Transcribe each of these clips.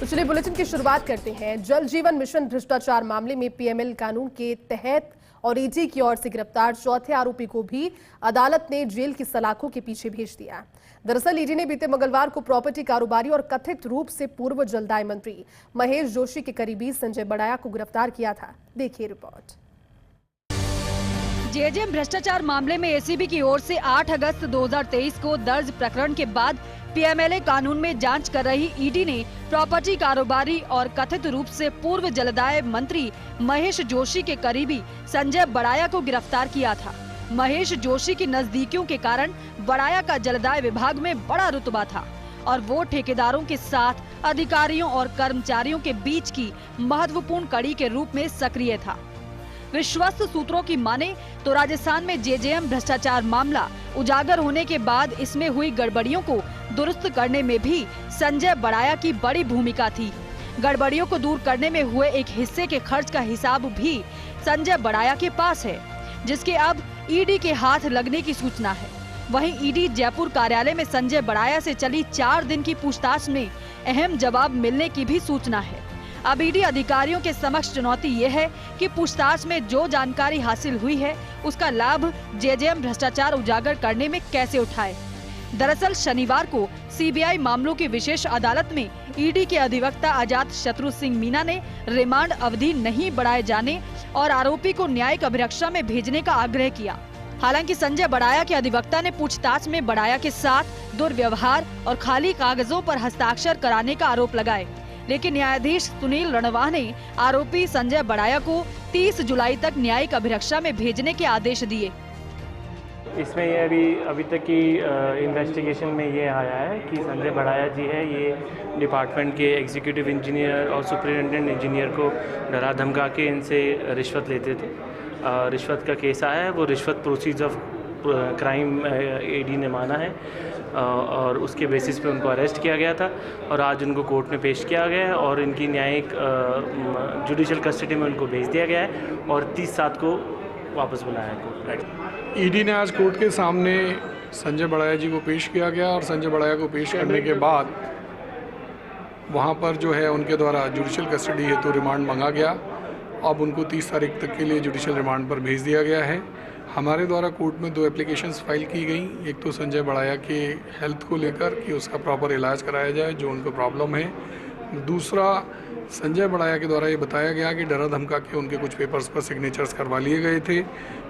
तो चलिए बुलेटिन की शुरुआत करते हैं। जल जीवन मिशन भ्रष्टाचार मामले में पीएमएल कानून के तहत और ईडी की ओर से गिरफ्तार चौथे आरोपी को भी अदालत ने जेल की सलाखों के पीछे भेज दिया। दरअसल ईडी ने बीते मंगलवार को प्रॉपर्टी कारोबारी और कथित रूप से पूर्व जलदाय मंत्री महेश जोशी के करीबी संजय बड़ाया को गिरफ्तार किया था। देखिए रिपोर्ट। जेजेएम भ्रष्टाचार मामले में एसीबी की ओर से 8 अगस्त 2023 को दर्ज प्रकरण के बाद पीएमएलए कानून में जांच कर रही ईडी ने प्रॉपर्टी कारोबारी और कथित रूप से पूर्व जलदाय मंत्री महेश जोशी के करीबी संजय बड़ाया को गिरफ्तार किया था। महेश जोशी की नजदीकियों के कारण बड़ाया का जलदाय विभाग में बड़ा रुतबा था और वो ठेकेदारों के साथ अधिकारियों और कर्मचारियों के बीच की महत्वपूर्ण कड़ी के रूप में सक्रिय था। विश्वस्त सूत्रों की माने तो राजस्थान में जेजेएम भ्रष्टाचार मामला उजागर होने के बाद इसमें हुई गड़बड़ियों को दुरुस्त करने में भी संजय बड़ाया की बड़ी भूमिका थी। गड़बड़ियों को दूर करने में हुए एक हिस्से के खर्च का हिसाब भी संजय बड़ाया के पास है, जिसके अब ईडी के हाथ लगने की सूचना है। वहीं ईडी जयपुर कार्यालय में संजय बड़ाया से चली 4 दिन की पूछताछ में अहम जवाब मिलने की भी सूचना है। अब ईडी अधिकारियों के समक्ष चुनौती ये है कि पूछताछ में जो जानकारी हासिल हुई है उसका लाभ जेजेएम भ्रष्टाचार उजागर करने में कैसे उठाए। दरअसल शनिवार को सीबीआई मामलों की विशेष अदालत में ईडी के अधिवक्ता अजात शत्रु सिंह मीना ने रिमांड अवधि नहीं बढ़ाए जाने और आरोपी को न्यायिक अभिरक्षा में भेजने का आग्रह किया। हालांकि संजय बड़ाया के अधिवक्ता ने पूछताछ में बड़ाया के साथ दुर्व्यवहार और खाली कागजों पर हस्ताक्षर कराने का आरोप लगाए, लेकिन न्यायाधीश सुनील रणवाह ने आरोपी संजय बड़ाया को 30 जुलाई तक न्यायिक अभिरक्षा में भेजने के आदेश दिए। इसमें ये अभी तक की इन्वेस्टिगेशन में ये आया है कि संजय बड़ाया जी है, ये डिपार्टमेंट के एग्जीक्यूटिव इंजीनियर और सुपरिटेंडेंट इंजीनियर को डरा धमका के इनसे रिश्वत लेते थे। रिश्वत का केस आया है, वो रिश्वत प्रोसीड्स ऑफ क्राइम ईडी ने माना है और उसके बेसिस पे उनको अरेस्ट किया गया था और आज उनको कोर्ट में पेश किया गया है और इनकी न्यायिक जुडिशियल कस्टडी में उनको भेज दिया गया है और 30/7 को वापस बुलाया है। ईडी ने आज कोर्ट के सामने संजय बड़ाया जी को पेश किया गया और संजय बड़ाया को पेश करने के बाद वहां पर जो है उनके द्वारा जुडिशियल कस्टडी हेतु रिमांड मांगा गया। अब उनको 30 तारीख तक के लिए जुडिशियल रिमांड पर भेज दिया गया है। हमारे द्वारा कोर्ट में 2 एप्लीकेशंस फाइल की गई। एक तो संजय बड़ाया के हेल्थ को लेकर कि उसका प्रॉपर इलाज कराया जाए जो उनको प्रॉब्लम है। दूसरा संजय बड़ाया के द्वारा ये बताया गया कि डरा धमका के उनके कुछ पेपर्स पर सिग्नेचर्स करवा लिए गए थे,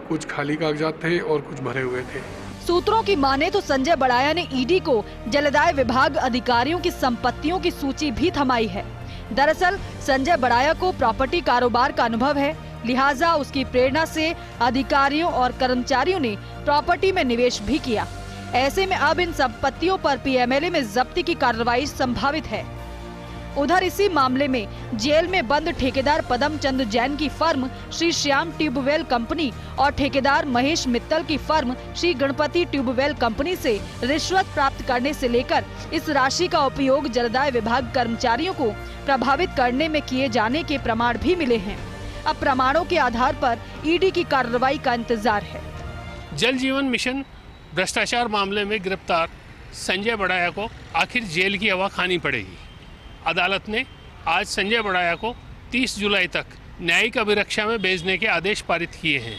कुछ खाली कागजात थे और कुछ भरे हुए थे। सूत्रों की माने तो संजय बड़ाया ने ईडी को जलदाय विभाग अधिकारियों की संपत्तियों की सूची भी थमाई है। दरअसल संजय बड़ाया को प्रॉपर्टी कारोबार का अनुभव है, लिहाजा उसकी प्रेरणा से अधिकारियों और कर्मचारियों ने प्रॉपर्टी में निवेश भी किया। ऐसे में अब इन संपत्तियों पर पीएमएलए में जब्ती की कार्रवाई संभावित है। उधर इसी मामले में जेल में बंद ठेकेदार पदम चंद जैन की firm Shri Shyam tubewell company और ठेकेदार महेश मित्तल की firm Shri Ganpati tubewell company से रिश्वत प्राप्त करने से लेकर इस राशि का उपयोग जलदाय विभाग कर्मचारियों को प्रभावित करने में किए जाने के प्रमाण भी मिले हैं। अब प्रमाणों के आधार पर ईडी की कार्रवाई का इंतजार है। जल जीवन मिशन भ्रष्टाचार मामले में गिरफ्तार संजय बड़ाया को आखिर जेल की हवा खानी पड़ेगी। अदालत ने आज संजय बड़ाया को 30 जुलाई तक न्यायिक अभिरक्षा में भेजने के आदेश पारित किए हैं।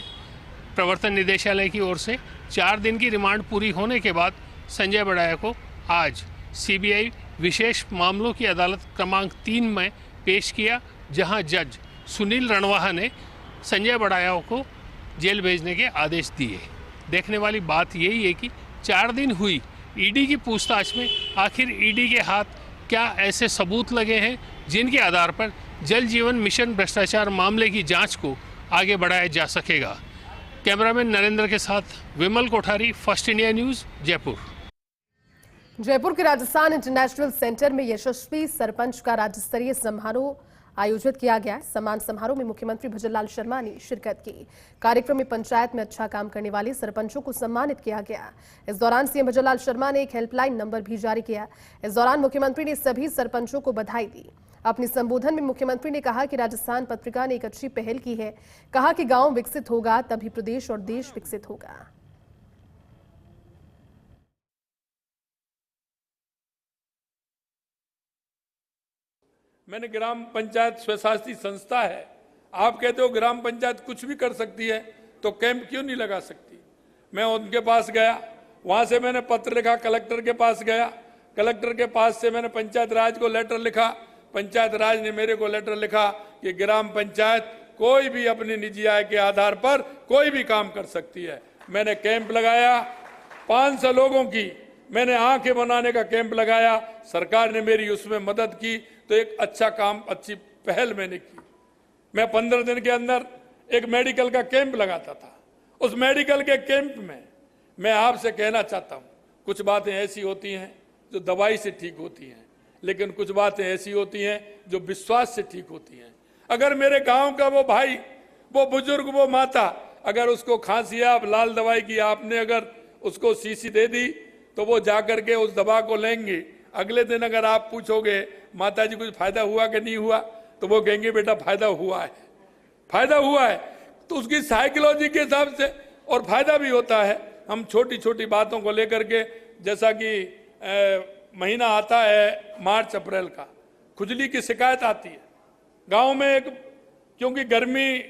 प्रवर्तन निदेशालय की ओर से 4 दिन की रिमांड पूरी होने के बाद संजय बड़ाया को आज सीबीआई विशेष मामलों की अदालत क्रमांक 3 में पेश किया, जहां जज सुनील रणवाह ने संजय बड़ाया को जेल भेजने के आदेश दिए। देखने वाली बात यही है कि 4 दिन हुई ईडी की पूछताछ में आखिर ईडी के हाथ क्या ऐसे सबूत लगे हैं जिनके आधार पर जल जीवन मिशन भ्रष्टाचार मामले की जांच को आगे बढ़ाया जा सकेगा। कैमरामैन नरेंद्र के साथ Vimal Kothari, first India news, Jaipur. Jaipur के राजस्थान इंटरनेशनल सेंटर में यशस्वी सरपंच का राज्य स्तरीय समारोह आयोजित किया गया। सम्मान समारोह में मुख्यमंत्री भजनलाल शर्मा ने शिरकत की। कार्यक्रम में पंचायत में अच्छा काम करने वाले सरपंचों को सम्मानित किया गया। इस दौरान सीएम भजनलाल शर्मा ने एक हेल्पलाइन नंबर भी जारी किया। इस दौरान मुख्यमंत्री ने सभी सरपंचों को बधाई दी। अपने संबोधन में मुख्यमंत्री ने कहा कि राजस्थान पत्रिका ने एक अच्छी पहल की है। कहा कि गांव विकसित होगा तभी प्रदेश और देश विकसित होगा। मैंने ग्राम पंचायत स्वशासी संस्था है, आप कहते हो ग्राम पंचायत कुछ भी कर सकती है, तो कैंप क्यों नहीं लगा सकती? मैं उनके पास गया, वहां से मैंने पत्र लिखा, कलेक्टर के पास गया, कलेक्टर के पास से मैंने पंचायत राज को लेटर लिखा, पंचायत राज ने मेरे को लेटर लिखा कि ग्राम पंचायत कोई भी अपनी निजी आय के आधार पर कोई भी काम कर सकती है। मैंने कैंप लगाया, 500 लोगों की मैंने आंखें बनाने का कैंप लगाया, सरकार ने मेरी उसमें मदद की, तो एक अच्छा काम, अच्छी पहल मैंने की। मैं 15 दिन के अंदर एक मेडिकल का कैंप लगाता था। उस मेडिकल के कैंप में मैं आपसे कहना चाहता हूं, कुछ बातें ऐसी होती हैं जो दवाई से ठीक होती हैं, लेकिन कुछ बातें ऐसी होती हैं जो विश्वास से ठीक होती हैं। अगर मेरे गांव का वो भाई, वो बुजुर्ग, वो माता, अगर उसको खांसी है, आप लाल दवाई की आपने अगर उसको शीशी दे दी, तो वो जाकर के उस दवा को लेंगे। अगले दिन अगर आप पूछोगे माता जी कुछ फायदा हुआ कि नहीं हुआ, तो वो कहेंगे बेटा फायदा हुआ है, फायदा हुआ है। तो उसकी साइकोलॉजी के हिसाब से और फायदा भी होता है। हम छोटी छोटी बातों को लेकर के, जैसा कि महीना आता है मार्च अप्रैल का, खुजली की शिकायत आती है गांव में, क्योंकि गर्मी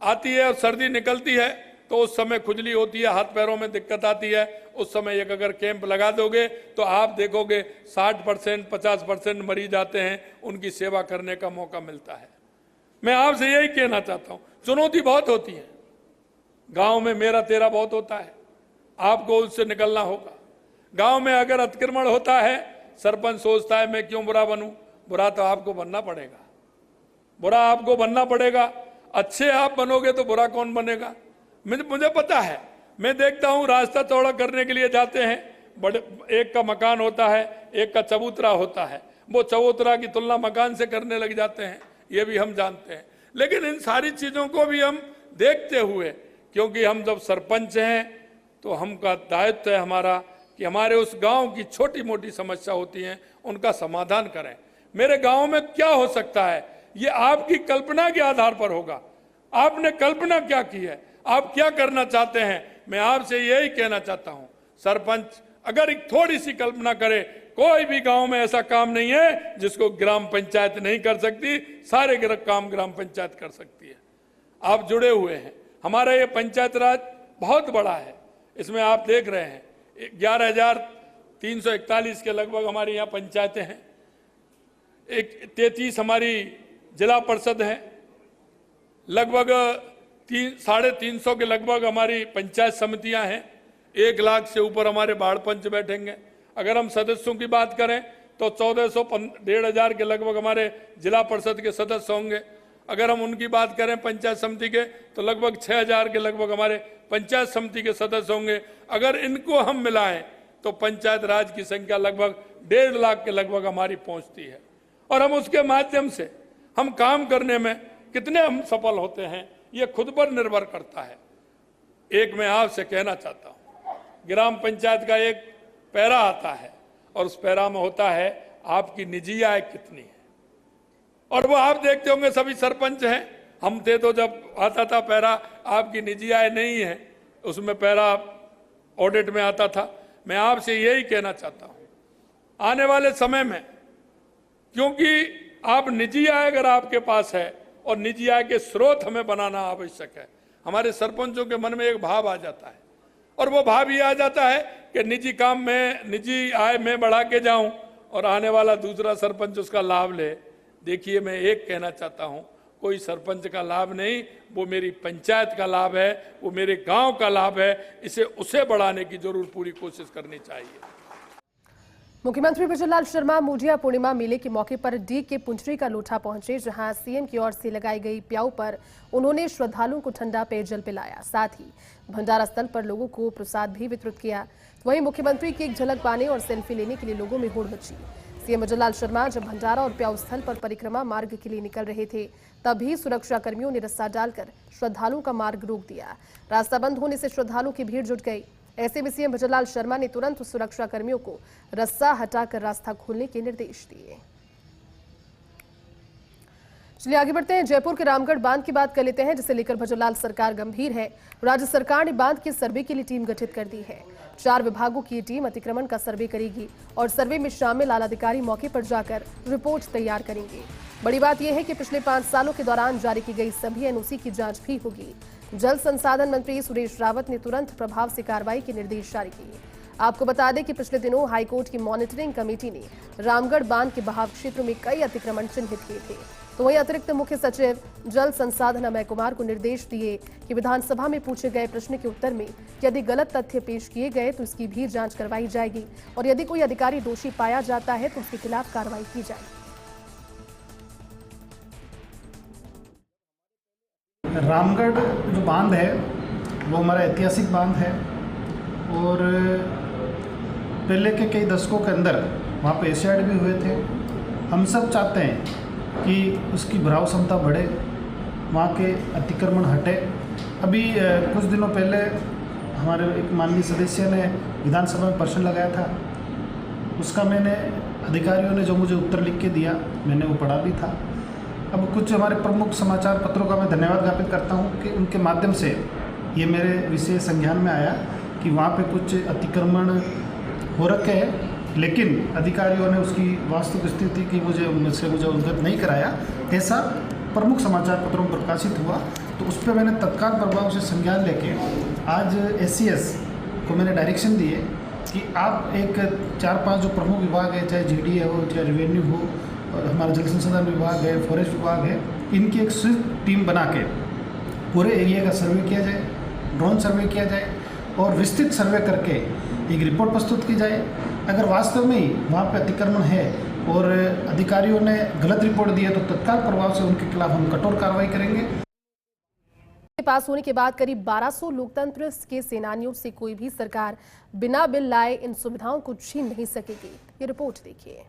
आती है और सर्दी निकलती है, तो उस समय खुजली होती है, हाथ पैरों में दिक्कत आती है। उस समय एक अगर कैंप लगा दोगे तो आप देखोगे 60% 50% मरीज आते हैं, उनकी सेवा करने का मौका मिलता है। मैं आपसे यही कहना चाहता हूं, चुनौती बहुत होती है गांव में, मेरा तेरा बहुत होता है, आपको उससे निकलना होगा। गांव में अगर अतिक्रमण होता है, सरपंच सोचता है मैं क्यों बुरा बनूं, बुरा तो आपको बनना पड़ेगा, बुरा आपको बनना पड़ेगा। अच्छे आप बनोगे तो बुरा कौन बनेगा? मुझे पता है, मैं देखता हूं रास्ता चौड़ा करने के लिए जाते हैं, बड़े एक का मकान होता है, एक का चबूतरा होता है, वो चबूतरा की तुलना मकान से करने लग जाते हैं, ये भी हम जानते हैं। लेकिन इन सारी चीजों को भी हम देखते हुए, क्योंकि हम जब सरपंच हैं तो हमका दायित्व है हमारा कि हमारे उस गांव की छोटी मोटी समस्या होती हैं उनका समाधान करें। मेरे गांव में क्या हो सकता है, ये आपकी कल्पना के आधार पर होगा। आपने कल्पना क्या की है, आप क्या करना चाहते हैं? मैं आपसे यही कहना चाहता हूं, सरपंच अगर एक थोड़ी सी कल्पना करे, कोई भी गांव में ऐसा काम नहीं है जिसको ग्राम पंचायत नहीं कर सकती, सारे काम ग्राम पंचायत कर सकती है। आप जुड़े हुए हैं, हमारा ये पंचायत राज बहुत बड़ा है, इसमें आप देख रहे हैं 11,341 के लगभग हमारी यहाँ पंचायतें हैं, 33 हमारी जिला परिषद है, लगभग 350 के लगभग हमारी पंचायत समितियां हैं, 1 लाख से ऊपर हमारे बाढ़ पंच बैठेंगे। अगर हम सदस्यों की बात करें तो 1400-1500 के लगभग हमारे जिला परिषद के सदस्य होंगे। अगर हम उनकी बात करें पंचायत समिति के, तो लगभग 6000 के लगभग हमारे पंचायत समिति के सदस्य होंगे। अगर इनको हम मिलाएं तो पंचायत राज की संख्या लगभग 1.5 लाख के लगभग हमारी पहुंचती है। और हम उसके माध्यम से हम काम करने में कितने हम सफल होते हैं, ये खुद पर निर्भर करता है। एक मैं आपसे कहना चाहता हूं, ग्राम पंचायत का एक पैरा आता है और उस पैरा में होता है आपकी निजी आय कितनी है, और वो आप देखते होंगे सभी सरपंच हैं, हम थे तो जब आता था पैरा आपकी निजी आय नहीं है, उसमें पैरा ऑडिट में आता था। मैं आपसे यही कहना चाहता हूं, आने वाले समय में, क्योंकि आप निजी आय अगर आपके पास है और निजी आय के स्रोत हमें बनाना आवश्यक है। हमारे सरपंचों के मन में एक भाव आ जाता है, और वो भाव ये आ जाता है कि निजी काम में, निजी आय में बढ़ा के जाऊं और आने वाला दूसरा सरपंच उसका लाभ ले। देखिए, मैं एक कहना चाहता हूं, कोई सरपंच का लाभ नहीं, वो मेरी पंचायत का लाभ है, वो मेरे गांव का लाभ है। इसे उसे बढ़ाने की जरूर पूरी कोशिश करनी चाहिए। मुख्यमंत्री भजनलाल शर्मा मोजिया पूर्णिमा मेले के मौके पर डी के पुंचरी का लोठा पहुंचे, जहां सीएम की ओर से लगाई गई प्याऊ पर उन्होंने श्रद्धालुओं को ठंडा पेयजल पिलाया। साथ ही भंडारा स्थल पर लोगों को प्रसाद भी वितरित किया। वहीं मुख्यमंत्री की एक झलक पाने और सेल्फी लेने के लिए लोगों में होड़ मची। सीएम भजनलाल शर्मा जब भंडारा और प्याऊ स्थल पर परिक्रमा मार्ग के लिए निकल रहे थे, तभी सुरक्षा कर्मियों ने रस्सा डालकर श्रद्धालुओं का मार्ग रोक दिया। रास्ता बंद होने से श्रद्धालुओं की भीड़ जुट गई। ऐसे में सीएम भजनलाल शर्मा ने तुरंत सुरक्षा कर्मियों को रस्सा हटाकर रास्ता खोलने के निर्देश दिए। चलिए आगे बढ़ते हैं, जयपुर के रामगढ़ बांध की बात कर लेते हैं, जिसे लेकर भजनलाल सरकार गंभीर है। राज्य सरकार ने बांध के सर्वे के लिए टीम गठित कर दी है। 4 विभागों की टीम अतिक्रमण का सर्वे करेगी और सर्वे में शामिल आला अधिकारी मौके पर जाकर रिपोर्ट तैयार करेंगे। बड़ी बात यह है कि पिछले 5 सालों के दौरान जारी की गई सभी एनओसी की जांच भी होगी। जल संसाधन मंत्री सुरेश रावत ने तुरंत प्रभाव से कार्रवाई के निर्देश जारी किए। आपको बता दें कि पिछले दिनों हाईकोर्ट की मॉनिटरिंग कमेटी ने रामगढ़ बांध के बहाव क्षेत्र में कई अतिक्रमण चिन्हित किए थे। तो वहीं अतिरिक्त मुख्य सचिव जल संसाधन अमय कुमार को निर्देश दिए कि विधानसभा में पूछे गए प्रश्न के उत्तर में यदि गलत तथ्य पेश किए गए तो इसकी भी जांच करवाई जाएगी और यदि कोई अधिकारी दोषी पाया जाता है तो उसके खिलाफ कार्रवाई की जाएगी। रामगढ़ जो बांध है वो हमारा ऐतिहासिक बांध है और पहले के कई दशकों के अंदर वहाँ पे एशियाड भी हुए थे। हम सब चाहते हैं कि उसकी भराव क्षमता बढ़े, वहाँ के अतिक्रमण हटे। अभी कुछ दिनों पहले हमारे एक माननीय सदस्य ने विधानसभा में प्रश्न लगाया था, उसका मैंने अधिकारियों ने जो मुझे उत्तर लिख के दिया मैंने वो पढ़ा भी था। अब कुछ हमारे प्रमुख समाचार पत्रों का मैं धन्यवाद ज्ञापित करता हूँ कि उनके माध्यम से ये मेरे विशेष संज्ञान में आया कि वहाँ पे कुछ अतिक्रमण हो रखे हैं, लेकिन अधिकारियों ने उसकी वास्तविक स्थिति की मुझे अवगत नहीं कराया। ऐसा प्रमुख समाचार पत्रों में प्रकाशित हुआ तो उस पर मैंने तत्काल प्रभाव से संज्ञान लेके आज SCS को मैंने डायरेक्शन दिए कि आप एक 4-5 जो प्रमुख विभाग है, चाहे GDA हो, चाहे रेवेन्यू हो, और हमारा जल संसाधन विभाग है, फॉरेस्ट विभाग है, इनकी एक स्विफ्ट टीम बना के पूरे एरिया का सर्वे किया जाए, ड्रोन सर्वे किया जाए और विस्तृत सर्वे करके एक रिपोर्ट प्रस्तुत की जाए। अगर वास्तव में ही वहाँ पे अतिक्रमण है और अधिकारियों ने गलत रिपोर्ट दी है तो तत्काल प्रभाव से उनके खिलाफ हम कठोर कार्रवाई करेंगे। पास होने के बाद करीब 1200 लोकतंत्र के सेनानियों से कोई भी सरकार बिना बिल लाए इन सुविधाओं को छीन नहीं सकेगी। ये रिपोर्ट देखिए।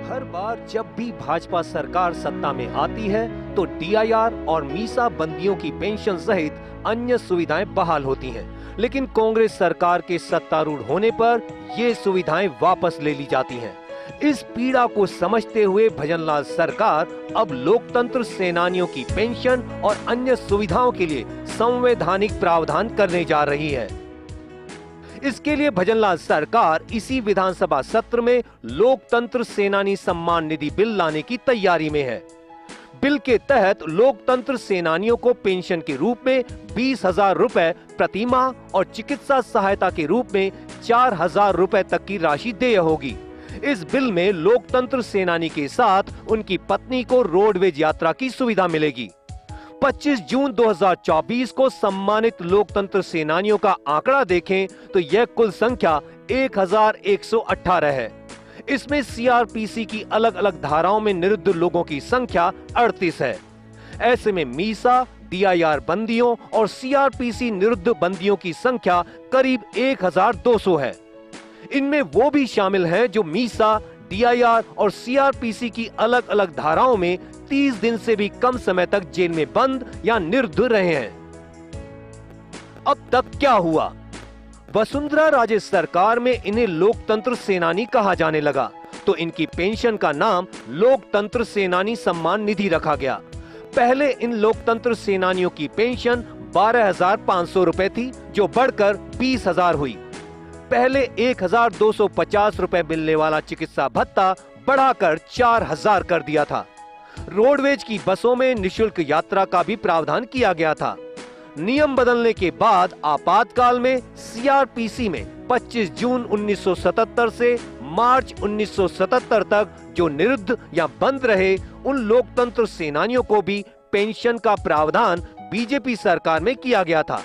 हर बार जब भी भाजपा सरकार सत्ता में आती है तो DIR और मीसा बंदियों की पेंशन सहित अन्य सुविधाएं बहाल होती हैं, लेकिन कांग्रेस सरकार के सत्तारूढ़ होने पर ये सुविधाएं वापस ले ली जाती हैं। इस पीड़ा को समझते हुए भजनलाल सरकार अब लोकतंत्र सेनानियों की पेंशन और अन्य सुविधाओं के लिए संवैधानिक प्रावधान करने जा रही है। इसके लिए भजनलाल सरकार इसी विधानसभा सत्र में लोकतंत्र सेनानी सम्मान निधि बिल लाने की तैयारी में है। बिल के तहत लोकतंत्र सेनानियों को पेंशन के रूप में 20,000 रुपए प्रति माह और चिकित्सा सहायता के रूप में 4,000 रुपए तक की राशि देय होगी। इस बिल में लोकतंत्र सेनानी के साथ उनकी पत्नी को रोडवेज यात्रा की सुविधा मिलेगी। 25 जून 2024 को सम्मानित लोकतंत्र सेनानियों का आंकड़ा देखें तो यह कुल संख्या 1118 है। इसमें CRPC की अलग अलग धाराओं में निरुद्ध लोगों की संख्या 38 है। ऐसे में मीसा, DIR बंदियों और CRPC निरुद्ध बंदियों की संख्या करीब 1200 है। इनमें वो भी शामिल हैं जो मीसा, DIR और CRPC की अलग अलग धाराओं में 30 दिन से भी कम समय तक जेल में बंद या निरुद्ध रहे हैं। अब तक क्या हुआ? वसुंधरा राजे सरकार में इन्हें लोकतंत्र सेनानी कहा जाने लगा तो इनकी पेंशन का नाम लोकतंत्र सेनानी सम्मान निधि रखा गया। पहले इन लोकतंत्र सेनानियों की पेंशन 12,500 रुपए थी जो बढ़कर 20,000 हुई। पहले 1,250 रुपए मिलने वाला चिकित्सा भत्ता बढ़ाकर 4,000 कर दिया था। रोडवेज की बसों में निशुल्क यात्रा का भी प्रावधान किया गया था। नियम बदलने के बाद आपातकाल में CRPC में 25 जून 1977 से मार्च 1977 तक जो निरुद्ध या बंद रहे उन लोकतंत्र सेनानियों को भी पेंशन का प्रावधान बीजेपी सरकार में किया गया था।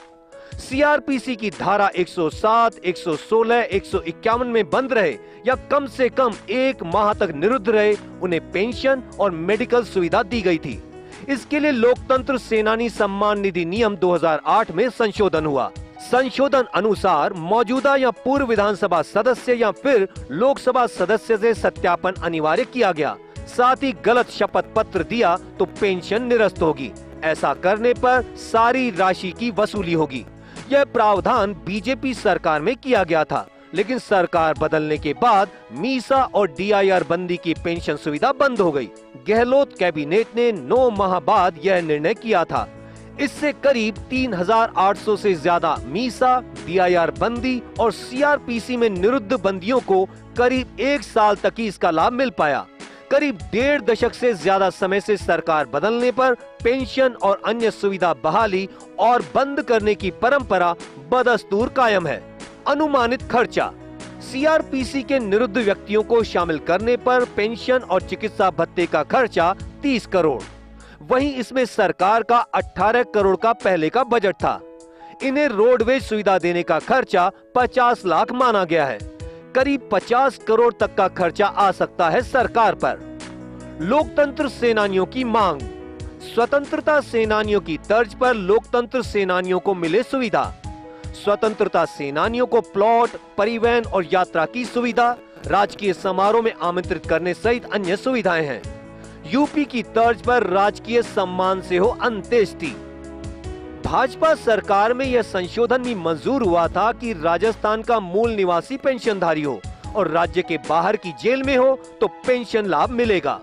CRPC की धारा 107, 116, 151 में बंद रहे या कम से कम 1 माह तक निरुद्ध रहे उन्हें पेंशन और मेडिकल सुविधा दी गई थी। इसके लिए लोकतंत्र सेनानी सम्मान निधि नियम 2008 में संशोधन हुआ। संशोधन अनुसार मौजूदा या पूर्व विधानसभा सदस्य या फिर लोकसभा सदस्य से सत्यापन अनिवार्य किया गया। साथ ही गलत शपथ पत्र दिया तो पेंशन निरस्त होगी। ऐसा करने पर सारी राशि की वसूली होगी। यह प्रावधान बीजेपी सरकार में किया गया था, लेकिन सरकार बदलने के बाद मीसा और DIR बंदी की पेंशन सुविधा बंद हो गई। गहलोत कैबिनेट ने 9 माह बाद यह निर्णय किया था। इससे करीब 3,800 से ज्यादा मीसा, DIR बंदी और CRPC में निरुद्ध बंदियों को करीब 1 साल तक ही इसका लाभ मिल पाया। करीब 1.5 दशक से ज्यादा समय से सरकार बदलने पर पेंशन और अन्य सुविधा बहाली और बंद करने की परंपरा बदस्तूर कायम है। अनुमानित खर्चा सीआरपीसी के निरुद्ध व्यक्तियों को शामिल करने पर पेंशन और चिकित्सा भत्ते का खर्चा 30 करोड़। वहीं इसमें सरकार का 18 करोड़ का पहले का बजट था। इन्हें रोडवेज सुविधा देने का खर्चा 50 लाख माना गया है। करीब 50 करोड़ तक का खर्चा आ सकता है सरकार पर। लोकतंत्र सेनानियों की मांग, स्वतंत्रता सेनानियों की तर्ज पर लोकतंत्र सेनानियों को मिले सुविधा। स्वतंत्रता सेनानियों को प्लॉट, परिवहन और यात्रा की सुविधा, राजकीय समारोह में आमंत्रित करने सहित अन्य सुविधाएं हैं। यूपी की तर्ज पर राजकीय सम्मान से हो अंत्येष्टि। भाजपा सरकार में यह संशोधन भी मंजूर हुआ था कि राजस्थान का मूल निवासी पेंशनधारी हो और राज्य के बाहर की जेल में हो तो पेंशन लाभ मिलेगा।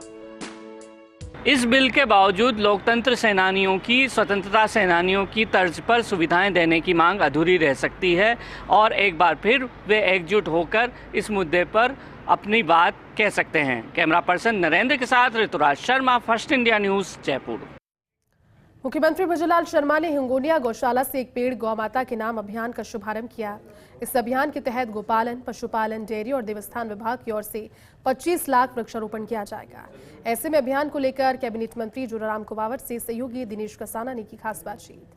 इस बिल के बावजूद लोकतंत्र सेनानियों की, स्वतंत्रता सेनानियों की तर्ज पर सुविधाएं देने की मांग अधूरी रह सकती है और एक बार फिर वे एकजुट होकर इस मुद्दे पर अपनी बात कह सकते हैं। कैमरा पर्सन नरेंद्र के साथ Rituraj Sharma, first India news, Jaipur. मुख्यमंत्री भजनलाल शर्मा ने हिंगोनिया गौशाला से एक पेड़ गौ माता के नाम अभियान का शुभारंभ किया। इस अभियान के तहत गोपालन, पशुपालन, डेयरी और देवस्थान विभाग की ओर से 25 लाख वृक्षारोपण किया जाएगा। ऐसे में अभियान को लेकर कैबिनेट मंत्री जोराराम कुमावत से सहयोगी दिनेश कसाना ने की खास बातचीत।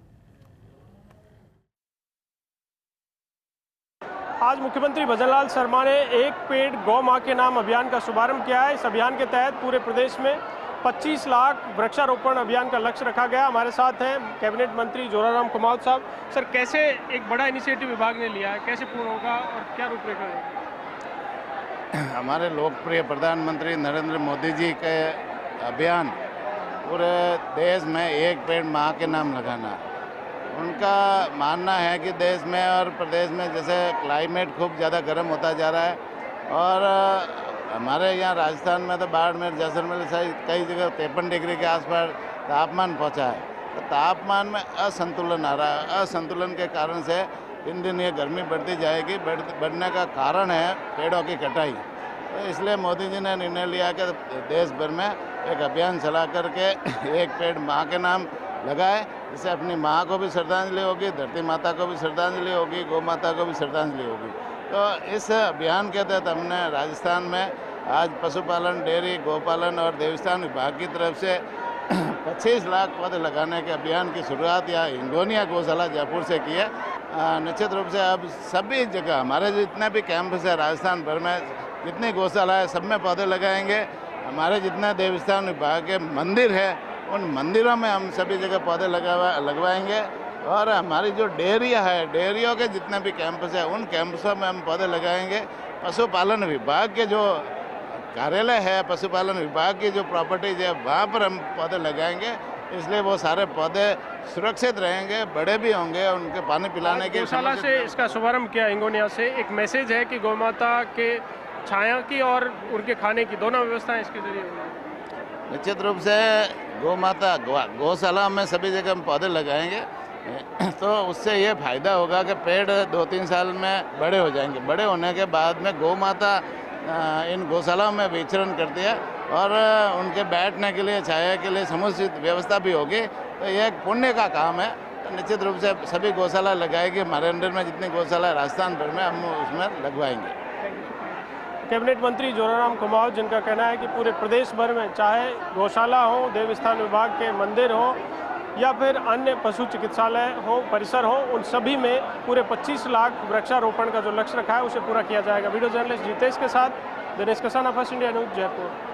आज मुख्यमंत्री भजनलाल शर्मा ने एक पेड़ गौ मां के नाम अभियान का शुभारंभ किया है। इस अभियान के तहत पूरे प्रदेश में 25 लाख वृक्षारोपण अभियान का लक्ष्य रखा गया। हमारे साथ हैं कैबिनेट मंत्री जोराराम कुमावत साहब। सर, कैसे एक बड़ा इनिशिएटिव विभाग ने लिया है, कैसे पूर्ण होगा और क्या रूपरेखा है? हमारे लोकप्रिय प्रधानमंत्री नरेंद्र मोदी जी के अभियान पूरे देश में एक पेड़ माँ के नाम लगाना। उनका मानना है कि देश में और प्रदेश में जैसे क्लाइमेट खूब ज़्यादा गर्म होता जा रहा है और हमारे यहाँ राजस्थान में तो बाड़मेर, जैसलमेर सहित कई जगह 53 डिग्री के आसपास तापमान पहुँचा है। तो तापमान में असंतुलन आ रहा है। असंतुलन के कारण से दिन दिन ये गर्मी बढ़ती जाएगी। बढ़ने का कारण है पेड़ों की कटाई। तो इसलिए मोदी जी ने निर्णय लिया कि देश भर में एक अभियान चला करके एक पेड़ माँ के नाम लगाए। इससे अपनी माँ को भी श्रद्धांजलि होगी, धरती माता को भी श्रद्धांजलि होगी, गौ माता को भी श्रद्धांजलि होगी। तो इस अभियान के तहत हमने राजस्थान में आज पशुपालन, डेयरी, गौपालन और देवस्थान विभाग की तरफ से 25 लाख पौधे लगाने के अभियान की शुरुआत यहाँ हिंगोनिया गौशाला जयपुर से की है। निश्चित रूप से अब सभी जगह हमारे जितने भी कैंपस है राजस्थान भर में, जितनी गौशाला है, सब में पौधे लगाएंगे। हमारे जितने देवस्थान विभाग के मंदिर है उन मंदिरों में हम सभी जगह पौधे लगवाएंगे। और हमारी जो डेयरियाँ है, डेयरियों के जितने भी कैंपस है उन कैंपसों में हम पौधे लगाएंगे। पशुपालन विभाग के जो कार्यालय है, पशुपालन विभाग की जो प्रॉपर्टीज है, वहाँ पर हम पौधे लगाएंगे। इसलिए वो सारे पौधे सुरक्षित रहेंगे, बड़े भी होंगे, उनके पानी पिलाने के। गौशाला से इसका शुभारंभ किया हिंगोनिया से। एक मैसेज है कि गौ माता के छाया की और उनके खाने की दोनों व्यवस्थाएं इसके जरिए होंगी। निश्चित रूप से गौ माता गौशाला में सभी जगह हम पौधे लगाएंगे तो उससे ये फ़ायदा होगा कि पेड़ 2-3 साल में बड़े हो जाएंगे। बड़े होने के बाद में गौ माता इन गौशालाओं में विचरण करती है और उनके बैठने के लिए, छाया के लिए समुचित व्यवस्था भी होगी। तो ये एक पुण्य का काम है। तो निश्चित रूप से सभी गौशाला लगाएगी। हमारे अंडर में जितनी गौशाला है राजस्थान भर में, हम उसमें लगवाएंगे। कैबिनेट मंत्री जोराराम कुमावत, जिनका कहना है कि पूरे प्रदेश भर में चाहे गौशाला हो, देवस्थान विभाग के मंदिर हो या फिर अन्य पशु चिकित्सालय हो, परिसर हो, उन सभी में पूरे 25 लाख वृक्षारोपण का जो लक्ष्य रखा है उसे पूरा किया जाएगा। वीडियो जर्नलिस्ट जितेश के साथ Dinesh Kasana, first India news, Jaipur.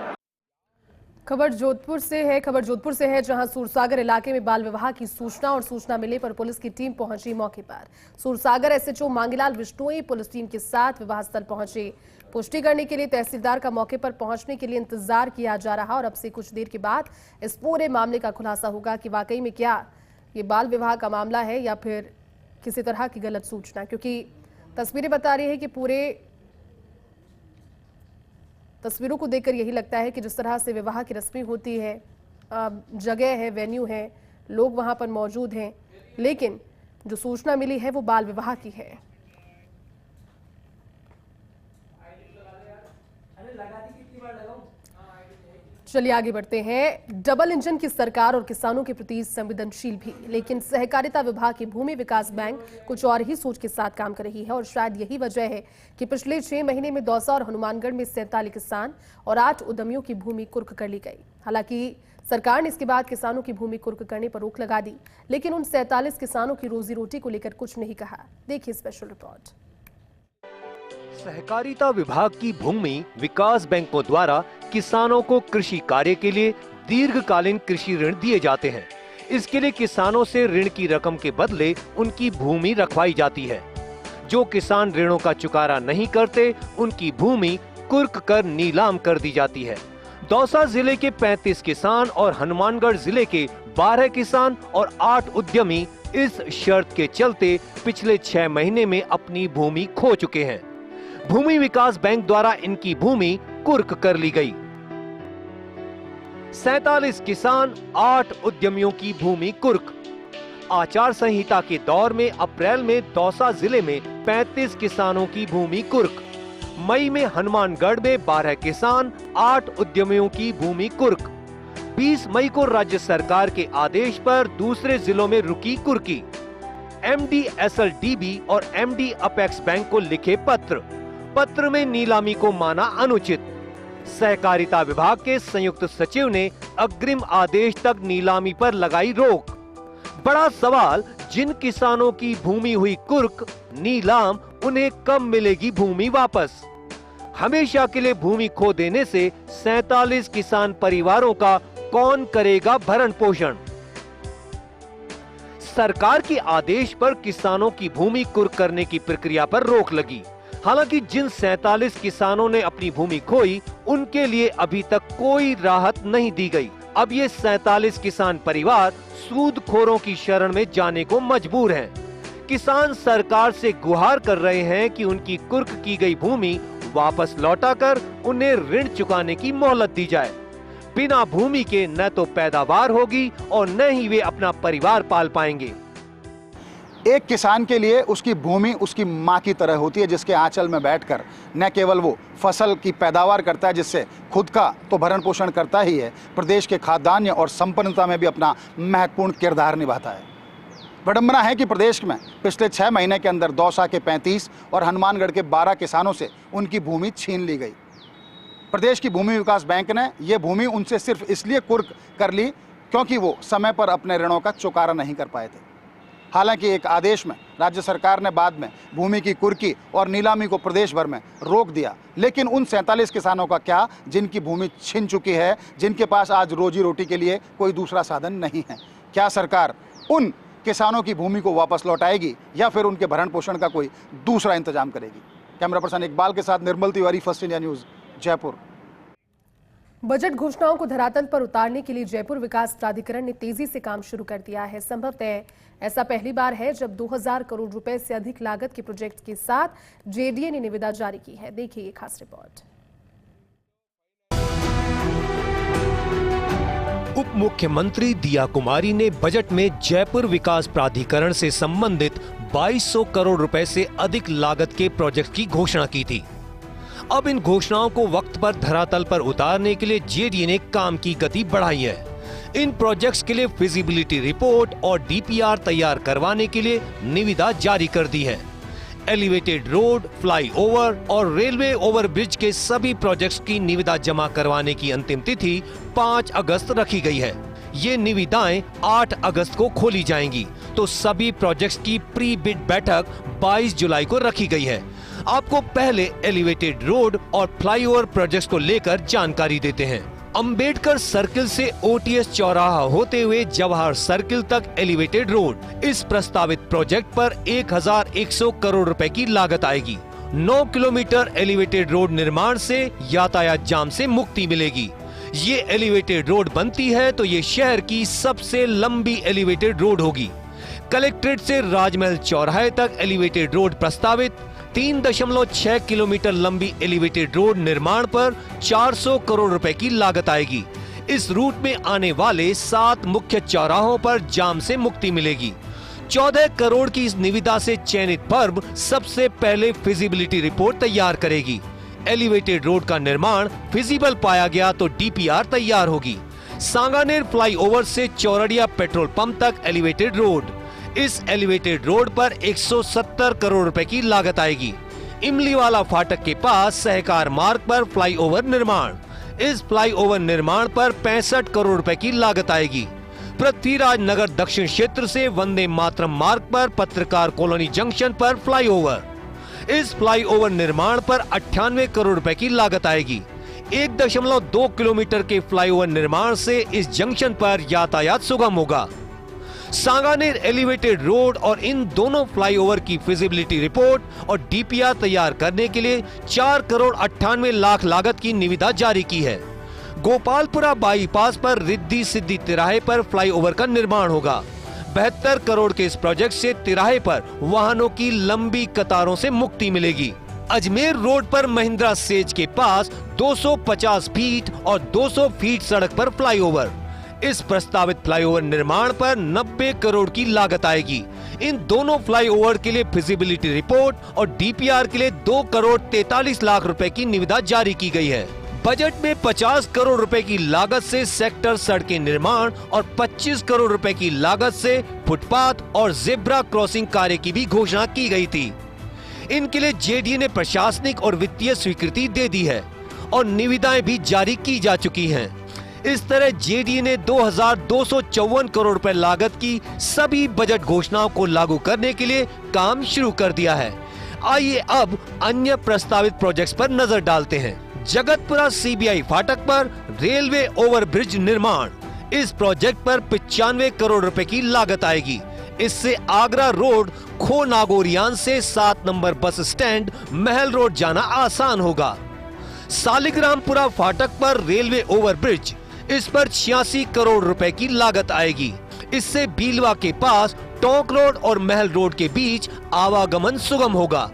खबर जोधपुर से है जहां सूरसागर इलाके में बाल विवाह की सूचना मिलने पर पुलिस की टीम पहुंची मौके पर। Sursagar SHO Mangilal Vishnoi police team के साथ विवाह स्थल पहुंचे। पुष्टि करने के लिए तहसीलदार का मौके पर पहुंचने के लिए इंतजार किया जा रहा और अब से कुछ देर के बाद इस पूरे मामले का खुलासा होगा कि वाकई में क्या ये बाल विवाह का मामला है या फिर किसी तरह की गलत सूचना, क्योंकि तस्वीरें बता रही है कि पूरे तस्वीरों को देखकर यही लगता है कि जिस तरह से विवाह की रस्में होती है, जगह है, वेन्यू है, लोग वहां पर मौजूद हैं, लेकिन जो सूचना मिली है वो बाल विवाह की है। चलिए आगे बढ़ते हैं। डबल इंजन की सरकार और किसानों के प्रति संवेदनशील भी, लेकिन सहकारिता विभाग की भूमि विकास बैंक कुछ और ही सोच के साथ काम कर रही है और शायद यही वजह है कि पिछले 6 महीने में दौसा और हनुमानगढ़ में 47 किसान और 8 उद्यमियों की भूमि कुर्क कर ली गई। हालांकि सरकार ने इसके बाद किसानों की भूमि कुर्क करने पर रोक लगा दी, लेकिन उन 47 किसानों की रोजी रोटी को लेकर कुछ नहीं कहा। देखिए स्पेशल रिपोर्ट। सहकारिता विभाग की भूमि विकास बैंकों द्वारा किसानों को कृषि कार्य के लिए दीर्घकालीन कृषि ऋण दिए जाते हैं। इसके लिए किसानों से ऋण की रकम के बदले उनकी भूमि रखवाई जाती है। जो किसान ऋणों का चुकारा नहीं करते, उनकी भूमि कुर्क कर नीलाम कर दी जाती है। दौसा जिले के 35 किसान और हनुमानगढ़ जिले के 12 किसान और 8 उद्यमी इस शर्त के चलते पिछले 6 महीने में अपनी भूमि खो चुके हैं। भूमि विकास बैंक द्वारा इनकी भूमि कुर्क कर ली गई। 47 किसान, 8 उद्यमियों की भूमि कुर्क। आचार संहिता के दौर में अप्रैल में दौसा जिले में 35 किसानों की भूमि कुर्क। मई में हनुमानगढ़ में 12 किसान, 8 उद्यमियों की भूमि कुर्क। 20 मई को राज्य सरकार के आदेश पर दूसरे जिलों में रुकी कुर्की। MDSLDB और MD अपेक्स बैंक को लिखे पत्र में नीलामी को माना अनुचित। सहकारिता विभाग के संयुक्त सचिव ने अग्रिम आदेश तक नीलामी पर लगाई रोक। बड़ा सवाल, जिन किसानों की भूमि हुई कुर्क, नीलाम, उन्हें कब मिलेगी भूमि वापस? हमेशा के लिए भूमि खो देने से 47 किसान परिवारों का कौन करेगा भरण पोषण? सरकार के आदेश पर किसानों की भूमि कुर्क करने की प्रक्रिया पर रोक लगी। हालांकि जिन 47 किसानों ने अपनी भूमि खोई, उनके लिए अभी तक कोई राहत नहीं दी गई। अब ये 47 किसान परिवार सूदखोरों की शरण में जाने को मजबूर हैं। किसान सरकार से गुहार कर रहे हैं कि उनकी कुर्क की गई भूमि वापस लौटाकर उन्हें ऋण चुकाने की मोहलत दी जाए। बिना भूमि के न तो पैदावार होगी और न ही वे अपना परिवार पाल पाएंगे। एक किसान के लिए उसकी भूमि उसकी माँ की तरह होती है, जिसके आंचल में बैठकर न केवल वो फसल की पैदावार करता है, जिससे खुद का तो भरण पोषण करता ही है, प्रदेश के खाद्यान्न और संपन्नता में भी अपना महत्वपूर्ण किरदार निभाता है। विडंबना है कि प्रदेश में पिछले 6 महीने के अंदर दौसा के 35 और हनुमानगढ़ के 12 किसानों से उनकी भूमि छीन ली गई। प्रदेश की भूमि विकास बैंक ने ये भूमि उनसे सिर्फ इसलिए कुर्क कर ली क्योंकि वो समय पर अपने ऋणों का चुकारा नहीं कर पाए थे। हालांकि एक आदेश में राज्य सरकार ने बाद में भूमि की कुर्की और नीलामी को प्रदेश भर में रोक दिया, लेकिन उन 47 किसानों का क्या जिनकी भूमि छिन चुकी है, जिनके पास आज रोजी रोटी के लिए कोई दूसरा साधन नहीं है? क्या सरकार उन किसानों की भूमि को वापस लौटाएगी या फिर उनके भरण पोषण का कोई दूसरा इंतजाम करेगी? कैमरा पर्सन इकबाल के साथ Nirmal Tiwari, first India news, Jaipur. Budget घोषणाओं को धरातल पर उतारने के लिए जयपुर विकास प्राधिकरण ने तेजी से काम शुरू कर दिया है। संभवतः ऐसा पहली बार है जब 2000 करोड़ रुपए से अधिक लागत के प्रोजेक्ट के साथ जेडीए ने निविदा जारी की है। देखिए ये खास रिपोर्ट। उप मुख्यमंत्री दिया कुमारी ने बजट में जयपुर विकास प्राधिकरण से संबंधित 2200 करोड़ रुपए से अधिक लागत के प्रोजेक्ट की घोषणा की थी। अब इन घोषणाओं को वक्त पर धरातल पर उतारने के लिए जेडीए ने काम की गति बढ़ाई है। इन प्रोजेक्ट्स के लिए फिजिबिलिटी रिपोर्ट और डीपीआर तैयार करवाने के लिए निविदा जारी कर दी है। एलिवेटेड रोड, फ्लाईओवर और रेलवे ओवरब्रिज के सभी प्रोजेक्ट्स की निविदा जमा करवाने की अंतिम तिथि 5 अगस्त रखी गई है। ये निविदाएं 8 अगस्त को खोली जाएंगी, तो सभी प्रोजेक्ट्स की प्री बिड बैठक 22 जुलाई को रखी गई है। आपको पहले एलिवेटेड रोड और फ्लाईओवर प्रोजेक्ट्स को लेकर जानकारी देते हैं। अंबेडकर सर्किल से ओटीएस चौराहा होते हुए जवाहर सर्किल तक एलिवेटेड रोड, इस प्रस्तावित प्रोजेक्ट पर 1100 करोड़ रुपए की लागत आएगी। 9 किलोमीटर एलिवेटेड रोड निर्माण से यातायात जाम से मुक्ति मिलेगी। ये एलिवेटेड रोड बनती है तो ये शहर की सबसे लंबी एलिवेटेड रोड होगी। कलेक्ट्रेट से राजमहल चौराहे तक एलिवेटेड रोड प्रस्तावित। 3.6 किलोमीटर लंबी एलिवेटेड रोड निर्माण पर 400 करोड़ रुपए की लागत आएगी। इस रूट में आने वाले 7 मुख्य चौराहों पर जाम से मुक्ति मिलेगी। 14 करोड़ की इस निविदा से चयनित फर्म सबसे पहले फिजिबिलिटी रिपोर्ट तैयार करेगी। एलिवेटेड रोड का निर्माण फिजिबल पाया गया तो डीपीआर तैयार होगी। सांगानेर फ्लाईओवर से चौरड़िया पेट्रोल पंप तक एलिवेटेड रोड। इस एलिवेटेड रोड पर 170 करोड़ रुपए की लागत आएगी। इमलीवाला फाटक के पास सहकार मार्ग पर फ्लाईओवर निर्माण। इस फ्लाईओवर निर्माण पर 65 करोड़ रुपए की लागत आएगी। पृथ्वीराज नगर दक्षिण क्षेत्र से वंदे मातरम मार्ग पर पत्रकार कॉलोनी जंक्शन पर फ्लाईओवर। इस फ्लाईओवर निर्माण पर 98 करोड़ रुपए की लागत आएगी। 1.2 किलोमीटर के फ्लाईओवर निर्माण से इस जंक्शन पर यातायात सुगम होगा। सांगानेर एलिवेटेड रोड और इन दोनों फ्लाईओवर की फिजिबिलिटी रिपोर्ट और डीपीआर तैयार करने के लिए 4 करोड़ 98 लाख लागत की निविदा जारी की है। गोपालपुरा बाईपास पर रिद्धि सिद्धि तिराहे पर फ्लाईओवर का निर्माण होगा। 72 करोड़ के इस प्रोजेक्ट से तिराहे पर वाहनों की लंबी कतारों से मुक्ति मिलेगी। अजमेर रोड पर महिंद्रा सेज के पास 250 फीट और 200 फीट सड़क पर फ्लाईओवर। इस प्रस्तावित फ्लाईओवर निर्माण पर 90 करोड़ की लागत आएगी। इन दोनों फ्लाईओवर के लिए फिजिबिलिटी रिपोर्ट और डीपीआर के लिए 2 करोड़ 43 लाख रुपए की निविदा जारी की गई है। बजट में 50 करोड़ रुपए की लागत से सेक्टर सड़कें निर्माण और 25 करोड़ रुपए की लागत से फुटपाथ और जेब्रा क्रॉसिंग कार्य की भी घोषणा की गई थी। इनके लिए जेडीए ने प्रशासनिक और वित्तीय स्वीकृति दे दी है और निविदाएं भी जारी की जा चुकी हैं। इस तरह जेडीए ने 2254 करोड़ रुपए लागत की सभी बजट घोषणाओं को लागू करने के लिए काम शुरू कर दिया है। आइए अब अन्य प्रस्तावित प्रोजेक्ट्स पर नजर डालते हैं। जगतपुरा सीबीआई फाटक पर रेलवे ओवरब्रिज निर्माण। इस प्रोजेक्ट पर 95 करोड़ रुपए की लागत आएगी। इससे आगरा रोड खो नागोरियान से 7 नंबर बस स्टैंड महल रोड जाना आसान होगा। सालिग्रामपुरा फाटक पर रेलवे ओवरब्रिज। इस पर 86 करोड़ रुपए की लागत आएगी। इससे बीलवा के पास टोंक रोड और महल रोड के बीच आवागमन सुगम होगा।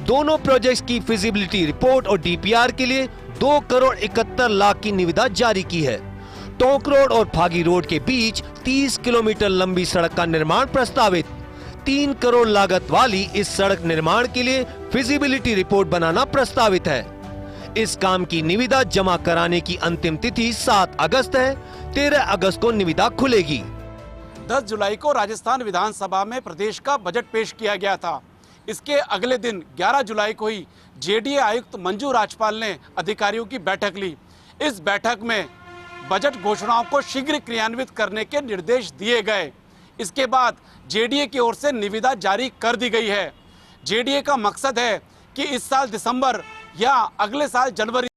दोनों प्रोजेक्ट्स की फिजिबिलिटी रिपोर्ट और डीपीआर के लिए 2 करोड़ 71 लाख की निविदा जारी की है। टोंक रोड और फागी रोड के बीच 30 किलोमीटर लंबी सड़क का निर्माण प्रस्तावित। 3 करोड़ लागत वाली इस सड़क निर्माण के लिए फिजिबिलिटी रिपोर्ट बनाना प्रस्तावित है। इस काम की निविदा जमा कराने की अंतिम तिथि 7 अगस्त है। 13 अगस्त को निविदा खुलेगी। 10 जुलाई को राजस्थान विधानसभा में प्रदेश का बजट पेश किया गया था। इसके अगले दिन 11 जुलाई को ही जेडीए आयुक्त मंजू राजपाल ने अधिकारियों की बैठक ली। इस बैठक में बजट घोषणाओं को शीघ्र क्रियान्वित करने के निर्देश दिए गए। इसके बाद जेडीए की ओर से निविदा जारी कर दी गई है। जेडीए का मकसद है कि इस साल दिसंबर या अगले साल जनवरी